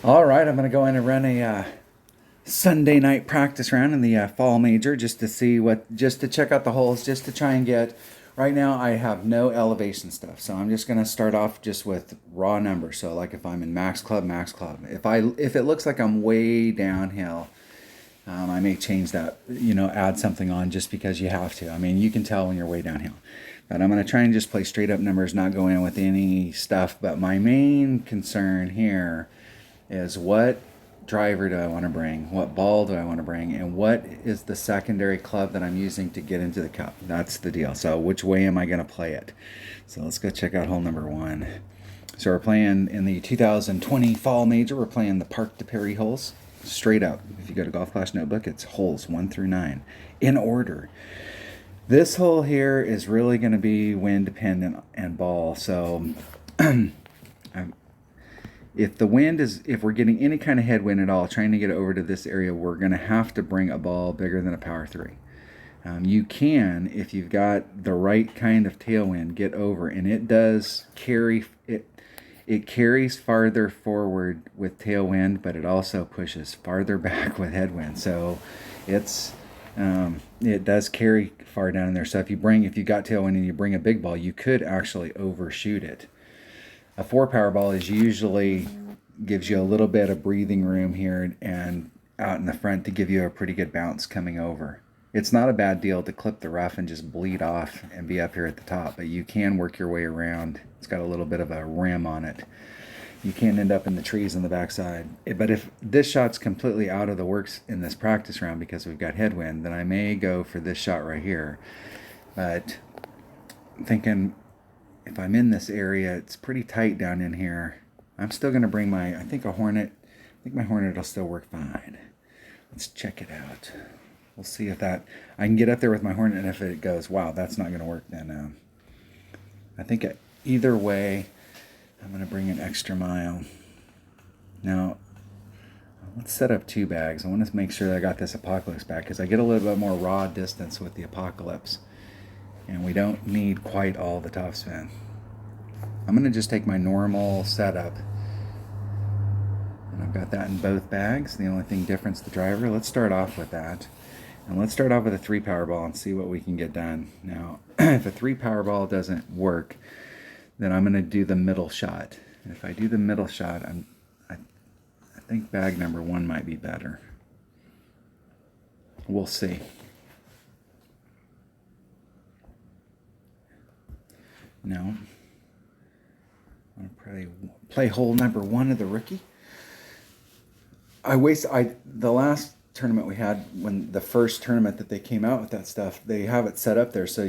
All right, I'm going to go in and run a Sunday night practice round in the fall major just to see just to check out the holes, just to try and get. Right now, I have no elevation stuff, so I'm just going to start off just with raw numbers. So, like if I'm in max club, max club. If it looks like I'm way downhill, I may change that. Add something on just because you have to. I mean, you can tell when you're way downhill. But I'm going to try and just play straight up numbers, not go in with any stuff. But my main concern here is what driver do I want to bring? What ball do I want to bring? And what is the secondary club that I'm using to get into the cup? That's the deal. So which way am I going to play it? So let's go check out hole number one. So we're playing in the 2020 fall major. We're playing the Parc de Paris holes straight up. If you go to Golf Clash Notebook, it's holes 1 through 9 in order. This hole here is really going to be wind dependent and ball. So if we're getting any kind of headwind at all, trying to get over to this area, we're going to have to bring a ball bigger than a power 3. You can, if you've got the right kind of tailwind, get over, and it does carry it. It carries farther forward with tailwind, but it also pushes farther back with headwind. So it does carry far down in there. So if you got tailwind and you bring a big ball, you could actually overshoot it. A 4 power ball is usually gives you a little bit of breathing room here and out in the front to give you a pretty good bounce coming over. It's not a bad deal to clip the rough and just bleed off and be up here at the top, but you can work your way around. It's got a little bit of a rim on it. You can't end up in the trees on the backside. But if this shot's completely out of the works in this practice round because we've got headwind, then I may go for this shot right here. But I'm thinking if I'm in this area, it's pretty tight down in here. I'm still going to bring my Hornet. I think my Hornet will still work fine. Let's check it out. We'll see if I can get up there with my Hornet, and if it goes, wow, that's not going to work, then I think either way, I'm going to bring an extra mile. Now, let's set up 2 bags. I want to make sure that I got this Apocalypse back because I get a little bit more raw distance with the Apocalypse. And we don't need quite all the topspin. I'm going to just take my normal setup. And I've got that in both bags. The only thing different is the driver. Let's start off with that. And let's start off with a 3 power ball and see what we can get done. Now, if a 3 power ball doesn't work, then I'm going to do the middle shot. And if I do the middle shot, I think bag number 1 might be better. We'll see. No. I'm going to play hole number 1 of the rookie. The last tournament we had, when the first tournament that they came out with that stuff, they have it set up there so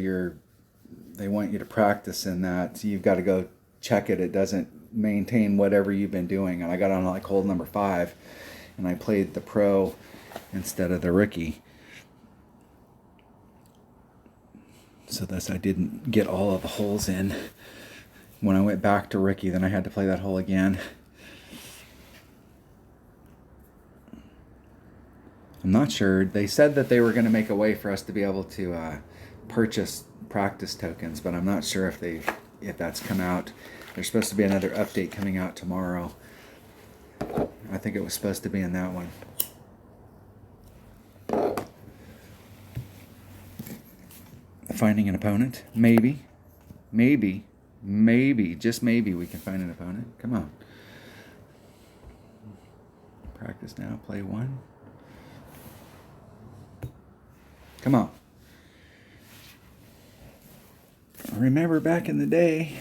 they want you to practice in that. So you've got to go check it. It doesn't maintain whatever you've been doing. And I got on like hole number 5 and I played the pro instead of the rookie. So thus I didn't get all of the holes in. When I went back to rookie, then I had to play that hole again. I'm not sure. They said that they were going to make a way for us to be able to purchase practice tokens, but I'm not sure if that's come out. There's supposed to be another update coming out tomorrow. I think it was supposed to be in that one. Finding an opponent? Maybe, just maybe we can find an opponent. Come on. Practice now, play 1. Come on. Remember back in the day.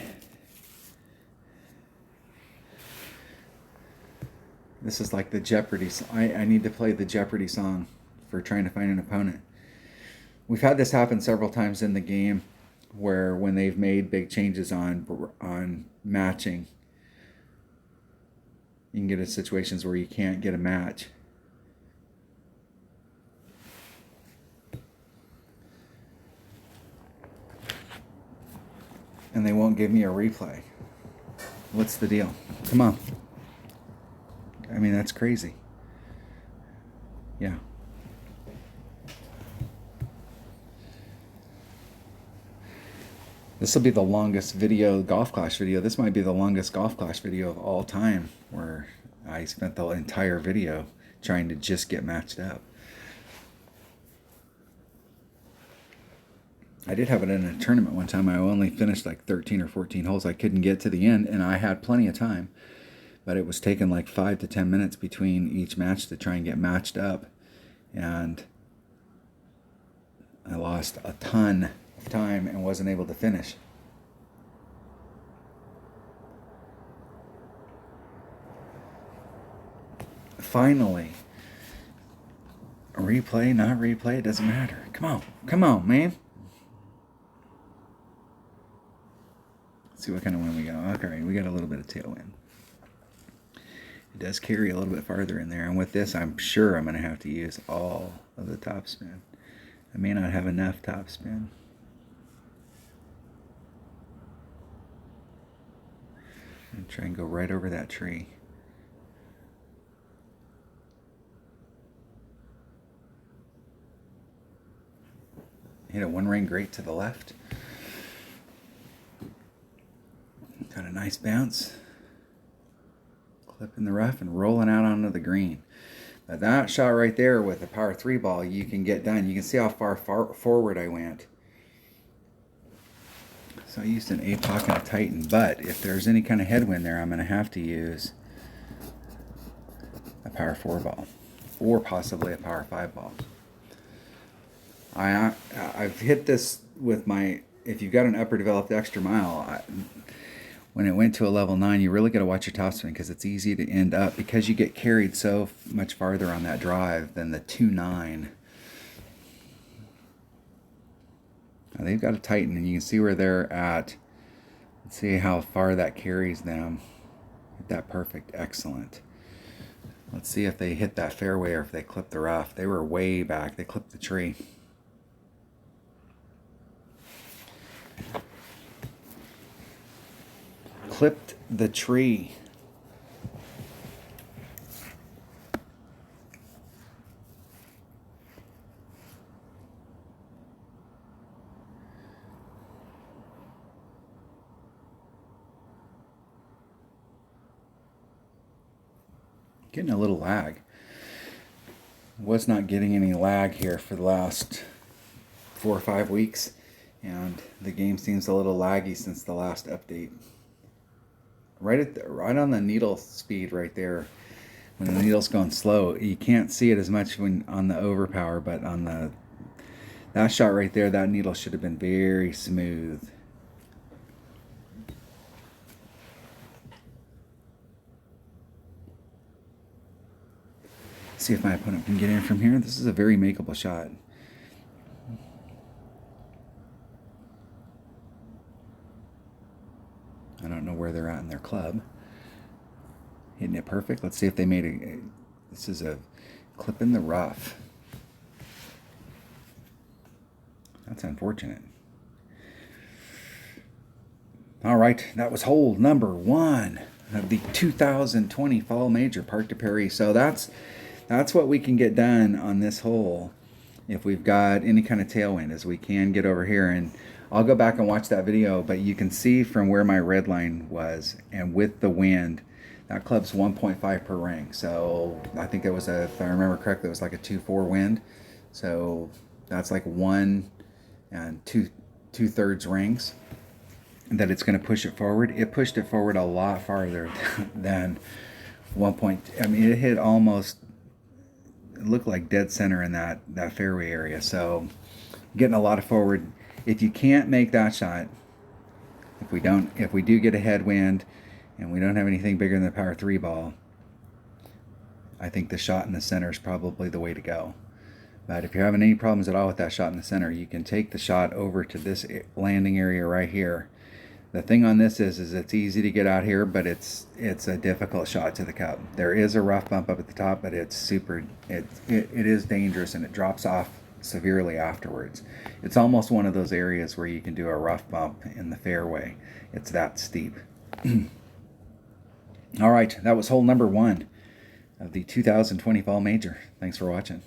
This is like the Jeopardy song. I need to play the Jeopardy song for trying to find an opponent. We've had this happen several times in the game where when they've made big changes on matching, you can get into situations where you can't get a match. And they won't give me a replay. What's the deal? Come on. I mean, that's crazy. Yeah. This will be the longest Golf Clash video. This might be the longest Golf Clash video of all time, where I spent the entire video trying to just get matched up. I did have it in a tournament one time. I only finished like 13 or 14 holes. I couldn't get to the end, and I had plenty of time. But it was taking like 5 to 10 minutes between each match to try and get matched up. And I lost a ton of time and wasn't able to finish. Finally, replay, not replay, it doesn't matter. Come on, man. Let's see what kind of wind we got. Okay, we got a little bit of tailwind. It does carry a little bit farther in there, and with this, I'm sure I'm going to have to use all of the topspin. I may not have enough topspin. And try and go right over that tree. Hit a one ring great to the left. Got a nice bounce. Clip in the rough and rolling out onto the green. Now that shot right there with a power 3 ball, you can get done. You can see how far forward I went. So I used an APOC and a Titan, but if there's any kind of headwind there, I'm going to have to use a power 4 ball or possibly a power 5 ball. I've hit this with my, if you've got an upper developed extra mile, when it went to a level 9, you really got to watch your topspin because it's easy to end up, because you get carried so much farther on that drive than the 2.9. Now they've got a Titan, and you can see where they're at. Let's see how far that carries them. Hit that perfect. Excellent. Let's see if they hit that fairway or if they clipped the rough. They were way back. They clipped the tree. Clipped the tree. Getting a little lag. Was not getting any lag here for the last 4 or 5 weeks, and the game seems a little laggy since the last update. Right on the needle speed right there, when the needle's going slow, you can't see it as much when on the overpower, but on that shot right there, that needle should have been very smooth. See if my opponent can get in from here. This is a very makeable shot. I don't know where they're at in their club. Hitting it perfect. Let's see if they made this is a clip in the rough. That's unfortunate. All right, that was hole number 1 of the 2020 Fall Major, Parc des Paris. So that's what we can get done on this hole if we've got any kind of tailwind, as we can get over here. And I'll go back and watch that video, but you can see from where my red line was, and with the wind, that club's 1.5 per ring. So I think it was if I remember correctly, it was like a 2-4 wind. So that's like 1 and 2/3 rings that it's going to push it forward. It pushed it forward a lot farther than 1 point. I mean, it hit almost, it looked like dead center in that fairway area. So getting a lot of forward. If you can't make that shot, if we do get a headwind and we don't have anything bigger than the power 3 ball, I think the shot in the center is probably the way to go. But if you're having any problems at all with that shot in the center, you can take the shot over to this landing area right here. The thing on this is it's easy to get out here, but it's a difficult shot to the cup. There is a rough bump up at the top, but it's it is dangerous, and it drops off severely afterwards. It's almost one of those areas where you can do a rough bump in the fairway. It's that steep. All right, that was hole number 1 of the 2020 Fall Major. Thanks for watching.